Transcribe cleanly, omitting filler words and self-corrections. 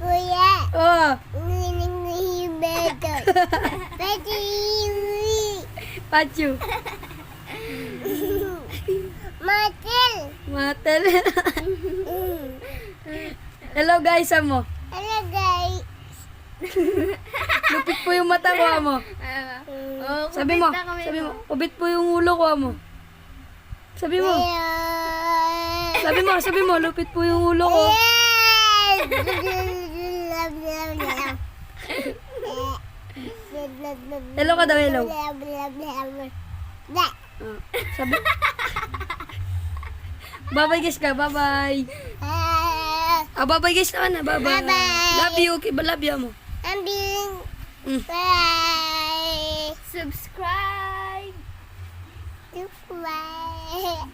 Kuya. Oh. Pachu. Matil. Matel. Hello guys, amo. Hello guys. Lupit po yung mata ko, amo. Sabi mo, ubit po yung ulo ko, amo. Sabi mo, lupit po yung ulo ko. Hello ka daw, hello. Sabi. Bye-bye guys ka, bye-bye. Bye-bye guys na, bye-bye. Bye-bye. Love you, okay ba? Love you, amo. Bye. Subscribe! Bye.